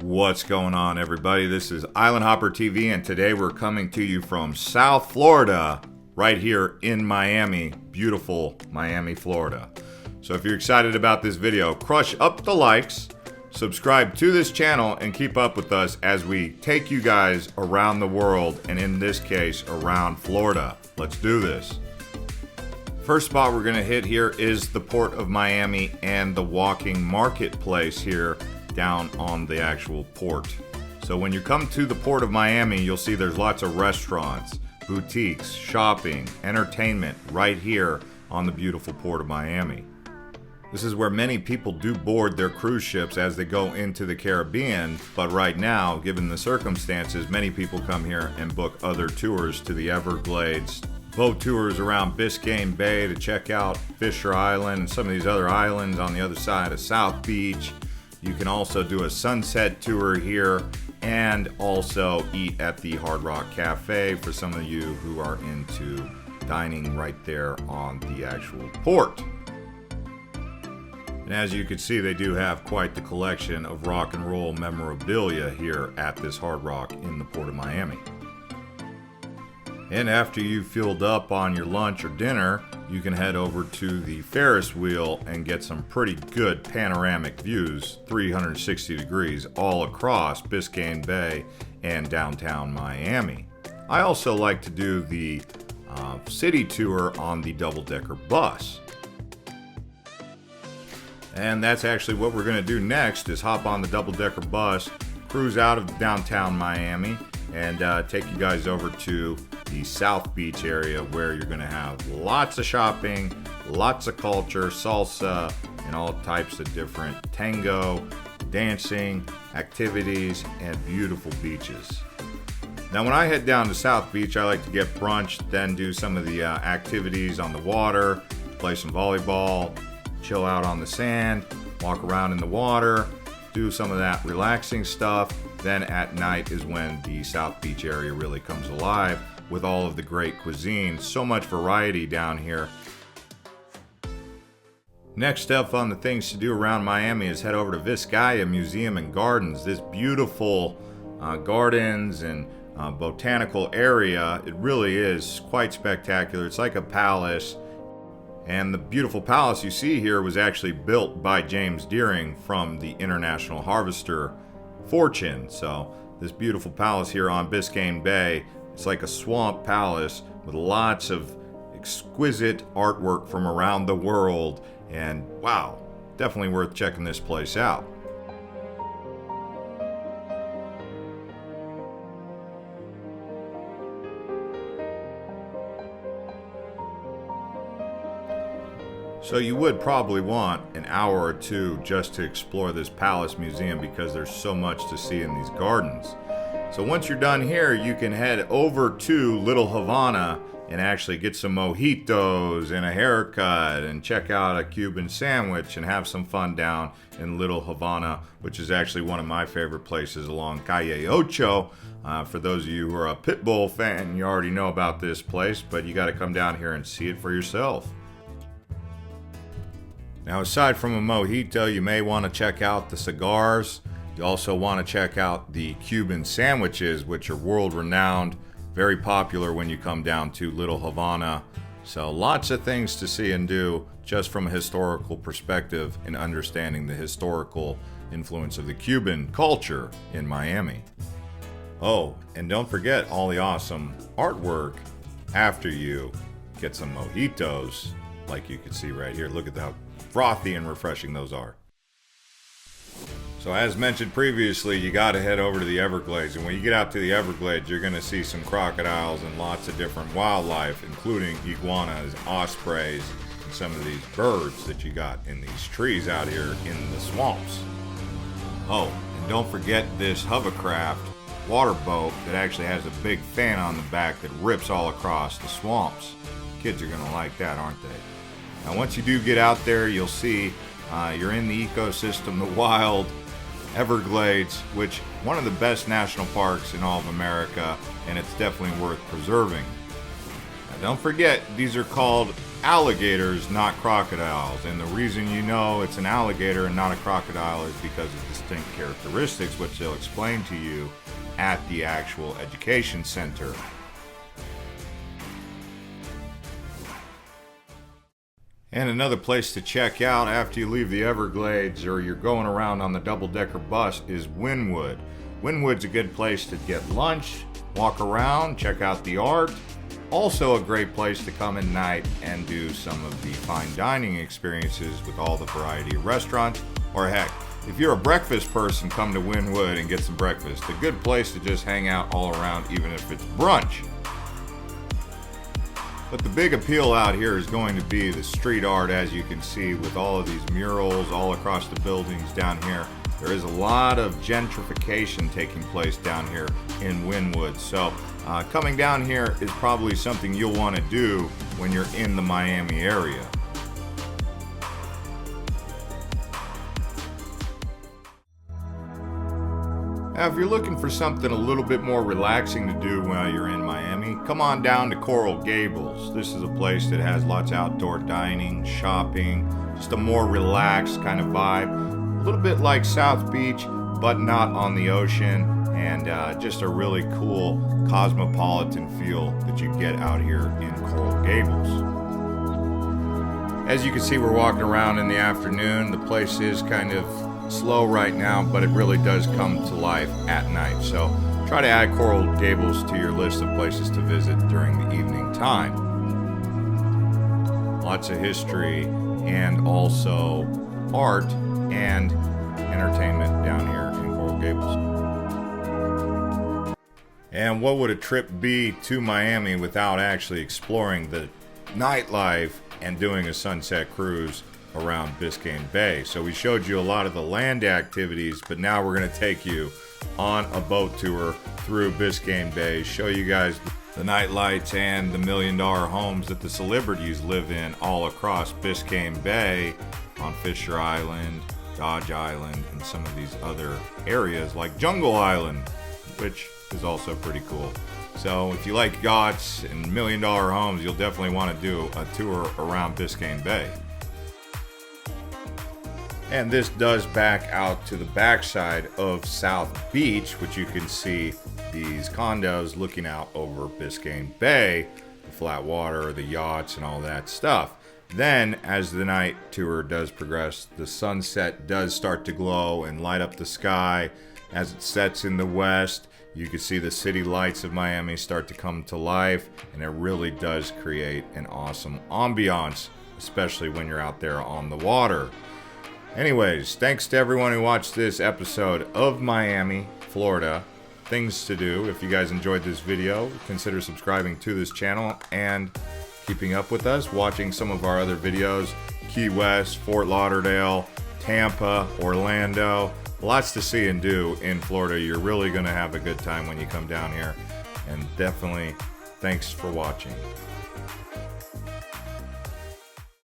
What's going on, everybody? This is Island Hopper TV, and today we're coming to you from South Florida, right here in Miami, beautiful Miami, Florida. So if you're excited about this video, crush up the likes, subscribe to this channel, and keep up with us as we take you guys around the world, and in this case, around Florida. Let's do this. First spot we're going to hit here is the Port of Miami and the walking marketplace here down on the actual port. So when you come to the Port of Miami, you'll see there's lots of restaurants, boutiques, shopping, entertainment right here on the beautiful Port of Miami. This is where many people do board their cruise ships as they go into the Caribbean, but right now, given the circumstances, many people come here and book other tours to the Everglades, boat tours around Biscayne Bay to check out Fisher Island and some of these other islands on the other side of South Beach. You can also do a sunset tour here and also eat at the Hard Rock Cafe for some of you who are into dining right there on the actual port. And as you can see, they do have quite the collection of rock and roll memorabilia here at this Hard Rock in the Port of Miami. And after you've filled up on your lunch or dinner, you can head over to the Ferris wheel and get some pretty good panoramic views, 360 degrees all across Biscayne Bay and downtown Miami. I also like to do the city tour on the double-decker bus. And that's actually what we're going to do next, is hop on the double-decker bus, cruise out of downtown Miami, and take you guys over to the South Beach area, where you're going to have lots of shopping, lots of culture, salsa, and all types of different tango, dancing, activities, and beautiful beaches. Now when I head down to South Beach, I like to get brunch, then do some of the activities on the water, play some volleyball, chill out on the sand, walk around in the water, do some of that relaxing stuff. Then at night is when the South Beach area really comes alive with all of the great cuisine. So much variety down here. Next up on the things to do around Miami is head over to Vizcaya Museum and Gardens. This beautiful gardens and botanical area, it really is quite spectacular. It's like a palace. And the beautiful palace you see here was actually built by James Deering from the International Harvester Fortune. So this beautiful palace here on Biscayne Bay, it's like a swamp palace with lots of exquisite artwork from around the world. And wow, definitely worth checking this place out. So you would probably want an hour or two just to explore this palace museum, because there's so much to see in these gardens. So once you're done here, you can head over to Little Havana and actually get some mojitos and a haircut and check out a Cuban sandwich and have some fun down in Little Havana, which is actually one of my favorite places along Calle Ocho. For those of you who are a Pitbull fan, you already know about this place, but you got to come down here and see it for yourself. Now, aside from a mojito, you may want to check out the cigars. You also want to check out the Cuban sandwiches, which are world-renowned, very popular when you come down to Little Havana. So lots of things to see and do just from a historical perspective and understanding the historical influence of the Cuban culture in Miami. Oh, and don't forget all the awesome artwork after you get some mojitos, like you can see right here. Look at how frothy and refreshing those are. So as mentioned previously, you got to head over to the Everglades, and when you get out to the Everglades, you're going to see some crocodiles and lots of different wildlife, including iguanas, ospreys, and some of these birds that you got in these trees out here in the swamps. Oh, and don't forget this hovercraft water boat that actually has a big fan on the back that rips all across the swamps. Kids are going to like that, aren't they? Now once you do get out there, you'll see you're in the ecosystem, the wild Everglades, which one of the best national parks in all of America, and it's definitely worth preserving. Now don't forget, these are called alligators, not crocodiles. And the reason you know it's an alligator and not a crocodile is because of distinct characteristics, which they'll explain to you at the actual education center. And another place to check out after you leave the Everglades or you're going around on the double-decker bus is Wynwood. Wynwood's a good place to get lunch, walk around, check out the art. Also a great place to come at night and do some of the fine dining experiences with all the variety of restaurants. Or heck, if you're a breakfast person, come to Wynwood and get some breakfast. A good place to just hang out all around, even if it's brunch. But the big appeal out here is going to be the street art, as you can see with all of these murals all across the buildings down here. There is a lot of gentrification taking place down here in Wynwood. So coming down here is probably something you'll want to do when you're in the Miami area. Now, if you're looking for something a little bit more relaxing to do while you're in Miami, come on down to Gables. This is a place that has lots of outdoor dining, shopping, just a more relaxed kind of vibe. A little bit like South Beach, but not on the ocean, and just a really cool cosmopolitan feel that you get out here in Coral Gables. As you can see, we're walking around in the afternoon. The place is kind of slow right now, but it really does come to life at night. So try to add Coral Gables to your list of places to visit during the evening time. Lots of history and also art and entertainment down here in Coral Gables. And what would a trip be to Miami without actually exploring the nightlife and doing a sunset cruise around Biscayne Bay? So we showed you a lot of the land activities, but now we're going to take you on a boat tour through Biscayne Bay, show you guys the night lights and the $1 million homes that the celebrities live in all across Biscayne Bay, on Fisher Island, Dodge Island, and some of these other areas like Jungle Island, which is also pretty cool. So if you like yachts and $1 million homes, you'll definitely want to do a tour around Biscayne Bay. And this does back out to the backside of South Beach, which you can see these condos looking out over Biscayne Bay, the flat water, the yachts, and all that stuff. Then, as the night tour does progress, the sunset does start to glow and light up the sky. As it sets in the west, you can see the city lights of Miami start to come to life, and it really does create an awesome ambiance, especially when you're out there on the water. Anyways, thanks to everyone who watched this episode of Miami, Florida. Things to do. If you guys enjoyed this video, consider subscribing to this channel and keeping up with us, watching some of our other videos. Key West, Fort Lauderdale, Tampa, Orlando. Lots to see and do in Florida. You're really going to have a good time when you come down here. And definitely, thanks for watching.